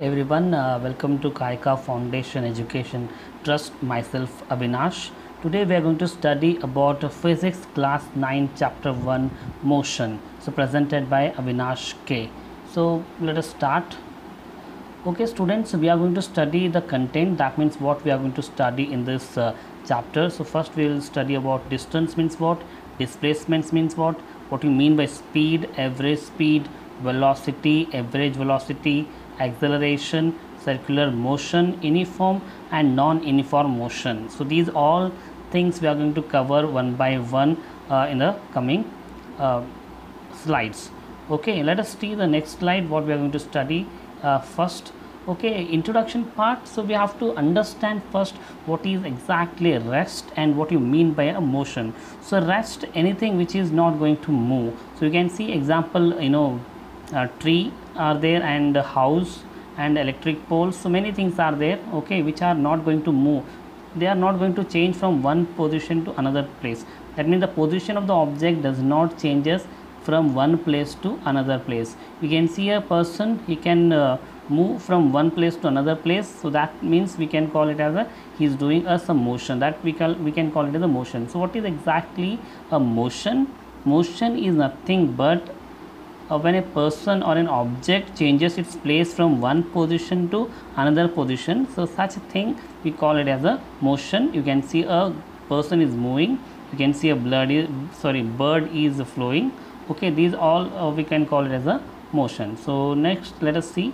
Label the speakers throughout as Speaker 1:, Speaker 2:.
Speaker 1: Everyone, welcome to Kaika Foundation Education Trust. Myself Avinash. Today we are going to study about Physics Class 9 Chapter 1 Motion. So presented by Avinash K. So let us start. Okay students, we are going to study the content. That means what we are going to study in this chapter. So first we will study about distance means what, displacements means what you mean by speed, average speed, velocity, average velocity, acceleration, circular motion, uniform and non-uniform motion. So these all things we are going to cover one by one in the coming uh, slides. Okay, let us see the next slide what we are going to study first. Okay, introduction part. So we have to understand first what is exactly rest and what you mean by a motion. So rest, anything which is not going to move. So you can see example, tree are there and house and electric poles. So many things are there, okay, which are not going to move. They are not going to change from one position to another place. That means the position of the object does not changes from one place to another place. We can see a person, he can move from one place to another place. So that means we can call it as a, he is doing some motion, that we can call it as a motion. So what is exactly a motion? Motion is nothing but when a person or an object changes its place from one position to another position. So such a thing we call it as a motion. You can see a person is moving, you can see a bird is flowing. Okay, these all we can call it as a motion. So next let us see.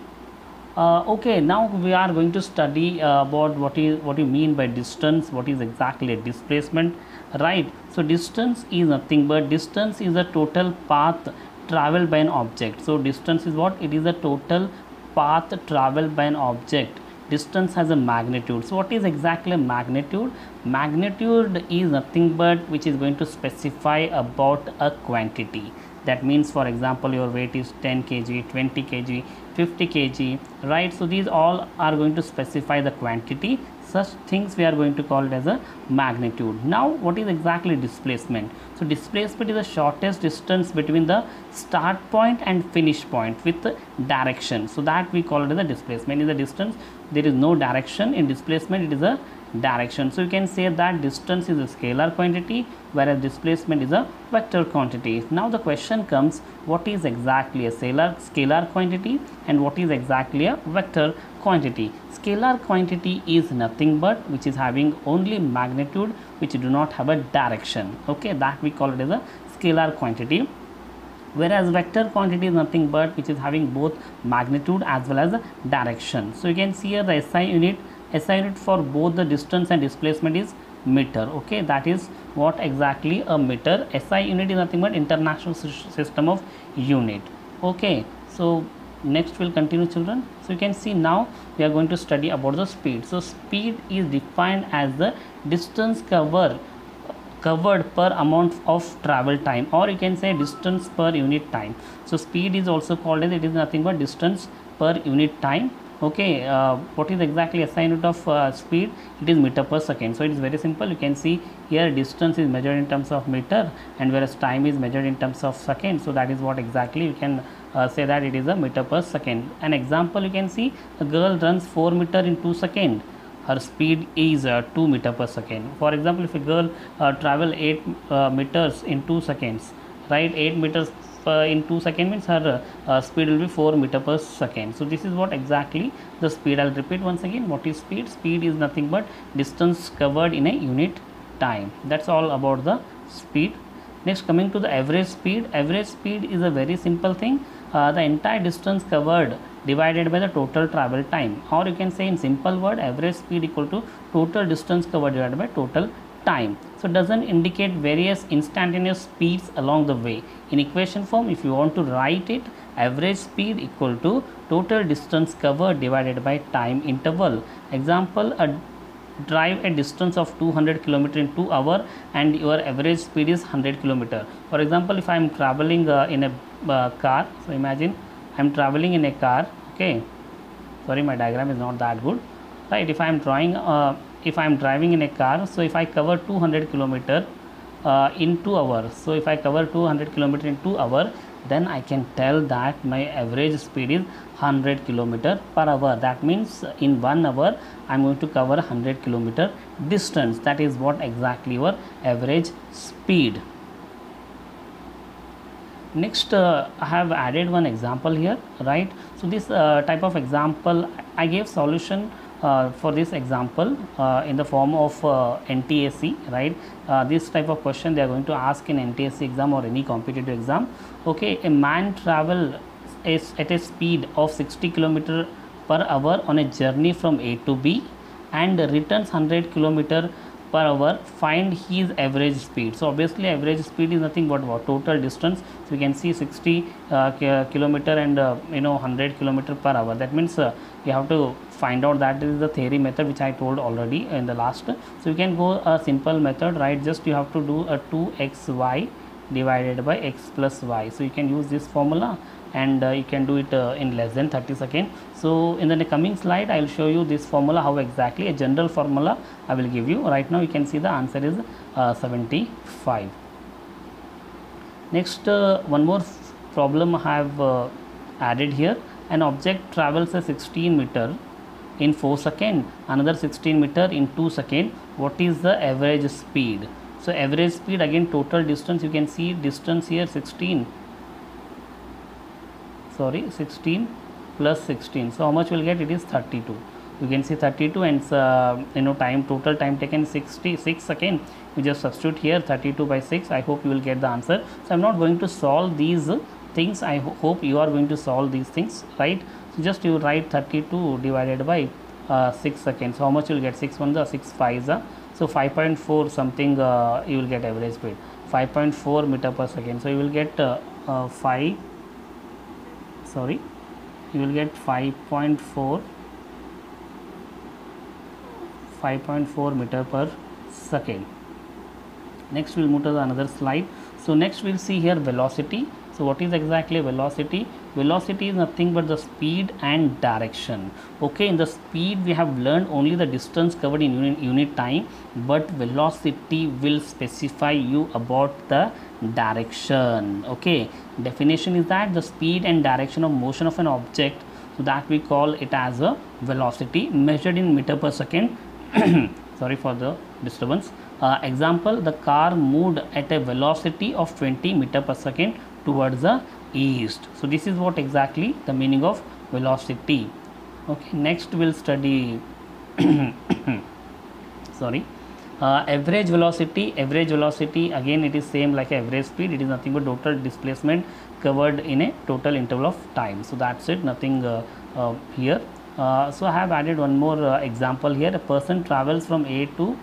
Speaker 1: Okay, now we are going to study about what you mean by distance, what is exactly a displacement, right? So distance is nothing but, distance is the total path traveled by an object. So distance is what? It is the total path traveled by an object. Distance has a magnitude. So what is exactly a magnitude? Magnitude is nothing but which is going to specify about a quantity. That means, for example, your weight is 10 kg, 20 kg, 50 kg, right? So these all are going to specify the quantity. Such things we are going to call it as a magnitude. Now what is exactly displacement? So displacement is the shortest distance between the start point and finish point with the direction. So that we call it as a displacement. In the distance there is no direction, in displacement it is a direction. So you can say that distance is a scalar quantity whereas displacement is a vector quantity. Now the question comes, what is exactly a scalar quantity and what is exactly a vector quantity? Scalar quantity is nothing but which is having only magnitude, which do not have a direction. Okay, that we call it as a scalar quantity. Whereas vector quantity is nothing but which is having both magnitude as well as direction. So you can see here the SI unit for both the distance and displacement is meter. Okay, that is what exactly a meter. SI unit is nothing but international system of unit. Okay, so next we'll continue, children. So you can see now we are going to study about the speed. So speed is defined as the distance covered per amount of travel time, or you can say distance per unit time. So speed is also called as, it is nothing but distance per unit time. Okay, what is exactly SI unit of speed? It is meter per second. So it is very simple. You can see here distance is measured in terms of meter and whereas time is measured in terms of second. So that is what exactly you can say that it is a meter per second. An example, you can see a girl runs 4 meter in 2 seconds. Her speed is 2 meter per second. For example, if a girl travel 8 meters in 2 seconds, right, 8 meters in 2 seconds means her speed will be 4 meter per second. So this is what exactly the speed. I'll repeat once again, what is speed? Speed is nothing but distance covered in a unit time. That's all about the speed. Next, coming to the average speed. Average speed is a very simple thing. The entire distance covered divided by the total travel time, or you can say in simple word, average speed equal to total distance covered divided by total time. So doesn't indicate various instantaneous speeds along the way. In equation form, if you want to write it, average speed equal to total distance covered divided by time interval. Example, drive a distance of 200 km in 2 hours and your average speed is 100 km. For example, if I am traveling in a car, so imagine I am traveling in a car. Okay, sorry, my diagram is not that good, right? If I am driving in a car, so if I cover 200 km in 2 hours, so if I cover 200 km in 2 hours, then I can tell that my average speed is 100 kilometer per hour. That means in 1 hour I'm going to cover 100 kilometer distance. That is what exactly your average speed. Next, I have added one example here, right? So this type of example, I gave solution for this example in the form of NTSC, right? This type of question they are going to ask in NTSC exam or any competitive exam. Okay, a man travel is at a speed of 60 kilometer per hour on a journey from A to B and returns 100 kilometer per hour. Find his average speed. So obviously average speed is nothing but what? Total distance. So you can see 60 kilometer and 100 kilometer per hour. That means you have to find out. That is the theory method which I told already in the last. So you can go a simple method, right? Just you have to do a 2xy divided by x plus y. So you can use this formula and you can do it in less than 30 seconds. So in the coming slide I will show you this formula, how exactly, a general formula I will give you. Right now you can see the answer is 75. Next, one more problem I have added here. An object travels a 16 meter in 4 seconds, another 16 meter in 2 seconds. What is the average speed? So average speed, again total distance, you can see distance here 16 plus 16. So how much will get? It is 32. You can see 32 and total time taken 66 seconds. You just substitute here 32 by 6. I hope you will get the answer. So I'm not going to solve these things. I hope you are going to solve these things, right? So just you write 32 divided by 6 seconds. So how much you will get? 6 1 the 6 5 the. So 5.4 something you will get average speed. 5.4 meter per second. So you will get 5.4 meter per second. Next we'll move to the another slide. So next we'll see here velocity. So what is exactly velocity? Velocity is nothing but the speed and direction. Okay, in the speed we have learned only the distance covered in unit time, but velocity will specify you about the direction. Okay, definition is that the speed and direction of motion of an object, so that we call it as a velocity, measured in meter per second. Sorry for the disturbance. Example, the car moved at a velocity of 20 meter per second towards the east. So this is what exactly the meaning of velocity. Okay, next we'll study average velocity. Average velocity, again it is same like average speed. It is nothing but total displacement covered in a total interval of time. So that's it, nothing here. So I have added one more example here. A person travels from A to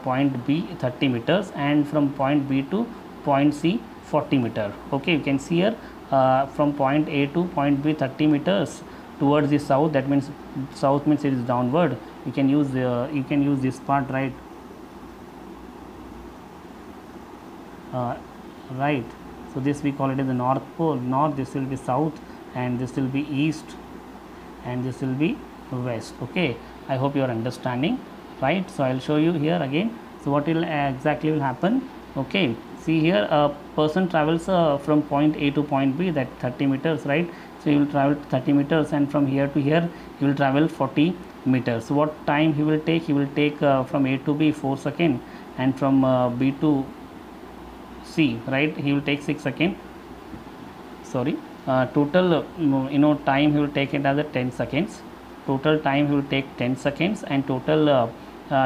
Speaker 1: point B 30 meters and from point B to point C 40 meter. Okay, you can see here from point A to point B 30 meters towards the south. That means south means it is downward. You can use this part, right? Right. So this we call it as the north pole. North, this will be south, and this will be east, and this will be west. Okay, I hope you are understanding, right? So I will show you here again. So what will exactly will happen? Okay, see here a person travels from point A to point B, that 30 meters, right? So he will travel 30 meters, and from here to here he will travel 40 meters. So what time he will take? He will take from A to B 4 seconds, and from B to C, right, he will take 6 seconds. Sorry, total time he will take it as a 10 seconds. Total time he will take 10 seconds, and total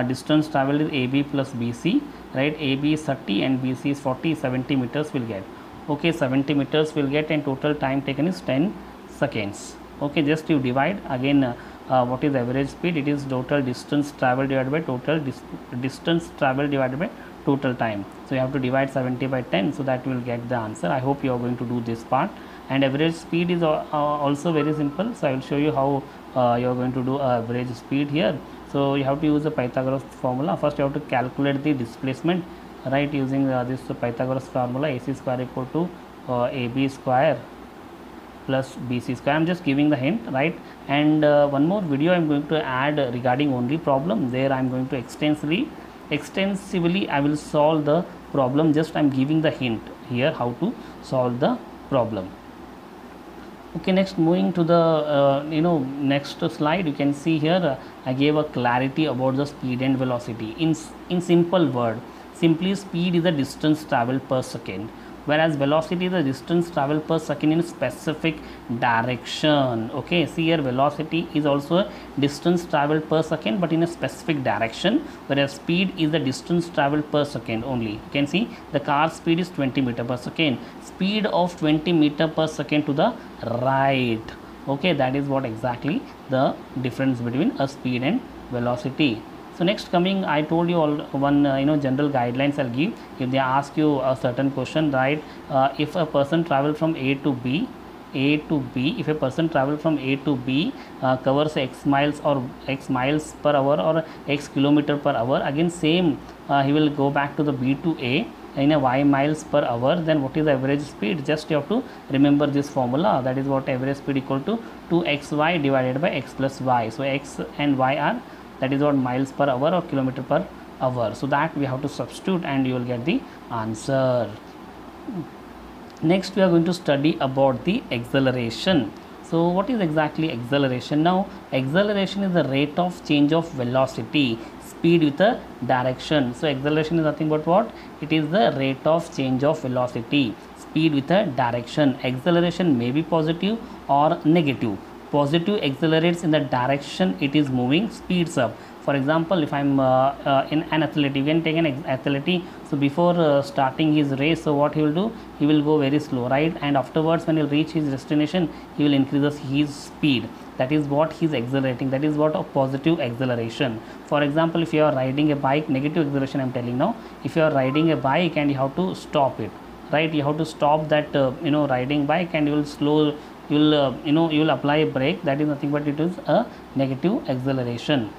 Speaker 1: distance traveled is AB plus BC, right? AB is 30 and BC is 40. 70 meters will get. Okay, 70 meters will get, and total time taken is 10 seconds. Okay, just you divide again. What is average speed? It is total distance traveled divided by total distance traveled divided by total time. So you have to divide 70 by 10, so that will get the answer. I hope you are going to do this part. And average speed is also very simple. So I will show you how you are going to do average speed here. So you have to use the Pythagoras formula. First you have to calculate the displacement, right, using this Pythagoras formula. AC square equal to AB square plus BC square. I am just giving the hint, right? And one more video I am going to add regarding only problem. There I am going to extensively I will solve the problem. Just I am giving the hint here how to solve the problem. Okay, next moving to the next slide, you can see here I gave a clarity about the speed and velocity in simple word. Simply, speed is the distance traveled per second, whereas velocity is the distance traveled per second in specific direction. Okay, see here, velocity is also a distance traveled per second but in a specific direction, whereas speed is the distance traveled per second only. You can see the car speed is 20 meter per second, speed of 20 meter per second to the right. Okay, that is what exactly the difference between a speed and velocity. So next coming, I told you all one general guidelines I'll give. If they ask you a certain question, right, if a person travel from A to B, if a person travel from A to B, covers x miles or x miles per hour or x kilometer per hour, again same he will go back to the B to A in a y miles per hour. Then what is the average speed? Just you have to remember this formula, that is what average speed equal to 2xy divided by x plus y. So x and y are, that is what miles per hour or kilometer per hour. So that we have to substitute and you will get the answer. Next we are going to study about the acceleration. So what is exactly acceleration? Now acceleration is the rate of change of velocity, speed with a direction. So acceleration is nothing but what? It is the rate of change of velocity, speed with a direction. Acceleration may be positive or negative. Positive accelerates in the direction it is moving, speeds up. For example, if I'm in an athlete, you can take an athlete. So before starting his race, so what he will do? He will go very slow, right? And afterwards, when he will reach his destination, he will increase his speed. That is what he is accelerating. That is what a positive acceleration. For example, if you are riding a bike, negative acceleration I'm telling now. If you are riding a bike and you have to stop it, right? You have to stop that riding bike and you will slow. You will apply a brake. That is nothing but it is a negative acceleration.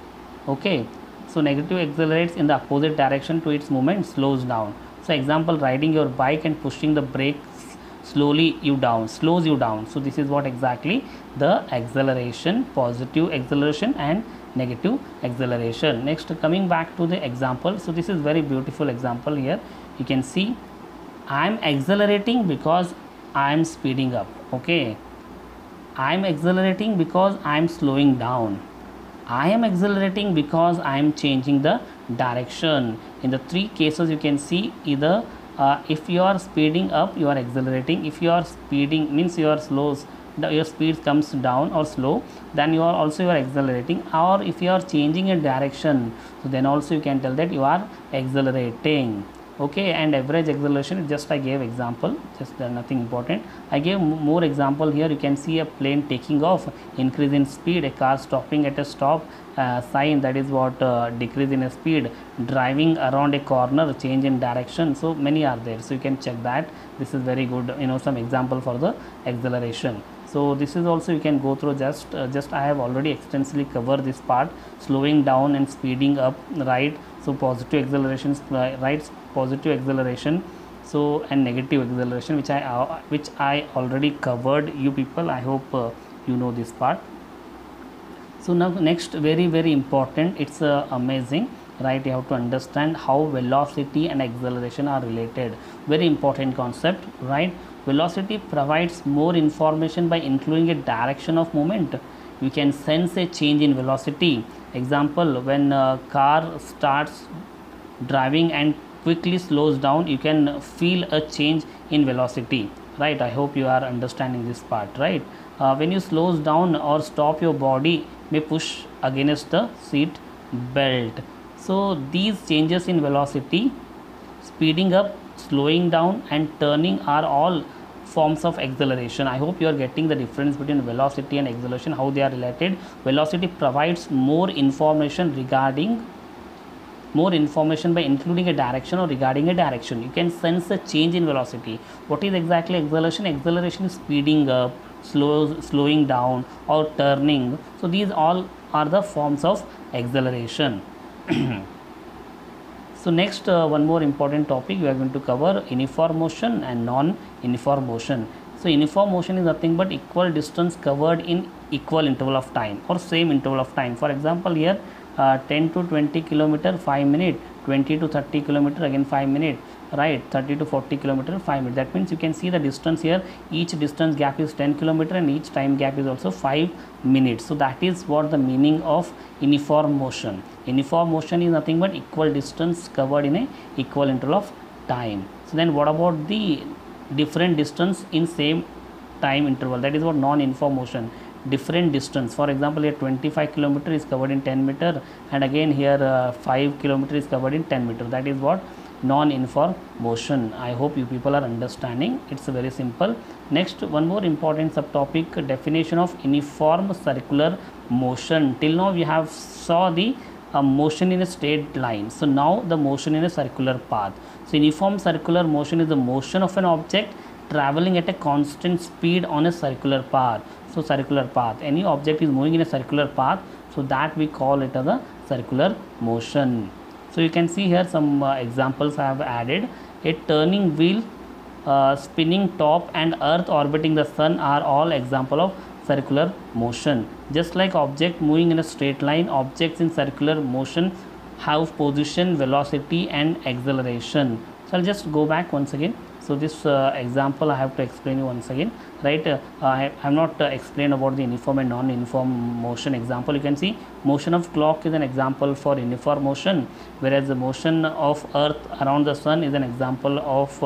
Speaker 1: Okay, so negative accelerates in the opposite direction to its movement, slows down. So example, riding your bike and pushing the brakes slows you down. So this is what exactly the acceleration, positive acceleration and negative acceleration. Next, coming back to the example. So this is very beautiful example here. You can see I am accelerating because I am speeding up. Okay, I am accelerating because I am slowing down. I am accelerating because I am changing the direction. In the three cases you can see, either if you are speeding up you are accelerating, if you are speeding means you are slow, your speed comes down or slow, then you are accelerating. Or if you are changing a direction, so then also you can tell that you are accelerating. Okay, and average acceleration, just I gave example, just nothing important. I gave more example here. You can see a plane taking off, increase in speed, a car stopping at a stop sign, that is what decrease in speed, driving around a corner, change in direction. So many are there, so you can check that. This is very good, some example for the acceleration. So this is also you can go through, just I have already extensively covered this part, slowing down and speeding up, right? So positive accelerations, right, positive acceleration, so and negative acceleration, which I already covered, you people. I hope you know this part. So now next, very important, it's amazing, right? You have to understand how velocity and acceleration are related. Very important concept, right? Velocity provides more information by including a direction of movement. You can sense a change in velocity. Example, when a car starts driving and quickly slows down, you can feel a change in velocity, right? I hope you are understanding this part, right? When you slows down or stop, your body may push against the seat belt. So these changes in velocity, speeding up, slowing down and turning, are all forms of acceleration. I hope you are getting the difference between velocity and acceleration, how they are related. Velocity provides more information by including a direction or regarding a direction. You can sense a change in velocity. What is exactly acceleration? Acceleration is speeding up, slowing down or turning. So these all are the forms of acceleration. So next, one more important topic we are going to cover: uniform motion and non-uniform motion. So uniform motion is nothing but equal distance covered in equal interval of time or same interval of time. For example, here 10 to 20 kilometer 5 minutes, 20 to 30 kilometer, again 5 minutes, right? 30 to 40 kilometer, 5 minutes. That means you can see the distance here, each distance gap is 10 kilometer and each time gap is also 5 minutes. So that is what the meaning of uniform motion. Uniform motion is nothing but equal distance covered in a equal interval of time. So then what about the different distance in same time interval? That is what non-uniform motion. Different distance, for example here 25 kilometer is covered in 10 meter, and again here 5 kilometer is covered in 10 meter. That is what non-uniform motion. I hope you people are understanding. It's very simple. Next, one more important subtopic, definition of uniform circular motion. Till now we have saw the motion in a straight line. So now the motion in a circular path. So uniform circular motion is the motion of an object traveling at a constant speed on a circular path. So circular path, any object is moving in a circular path, so that we call it as a circular motion. So you can see here some examples I have added. A turning wheel, spinning top and earth orbiting the sun are all example of circular motion. Just like object moving in a straight line, objects in circular motion have position, velocity and acceleration. So I'll just go back once again. So this example I have to explain you once again, right? I have not explained about the uniform and non-uniform motion example. You can see motion of clock is an example for uniform motion, whereas the motion of earth around the sun is an example of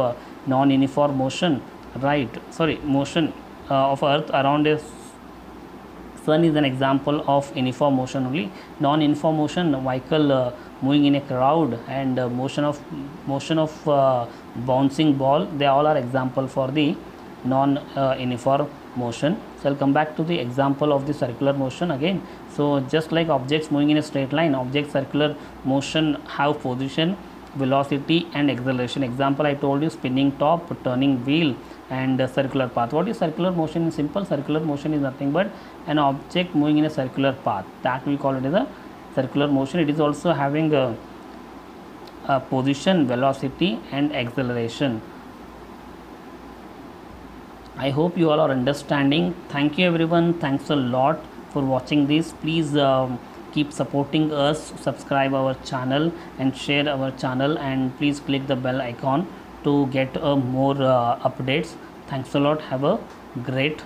Speaker 1: non-uniform motion, right? Sorry, motion of earth around a sun is an example of uniform motion only. Non-uniform motion, vehicle moving in a crowd, and motion of bouncing ball, they all are example for the non-uniform motion. So I'll come back to the example of the circular motion again. So just like objects moving in a straight line, object circular motion have position, velocity and acceleration. Example I told you, spinning top, turning wheel and circular path. What is circular motion in simple? Circular motion is nothing but an object moving in a circular path, that we call it as a circular motion. It is also having a position, velocity and acceleration. I hope you all are understanding. Thank you everyone. Thanks a lot for watching this. Please keep supporting us, subscribe our channel and share our channel, and please click the bell icon to get more updates. Thanks a lot. Have a great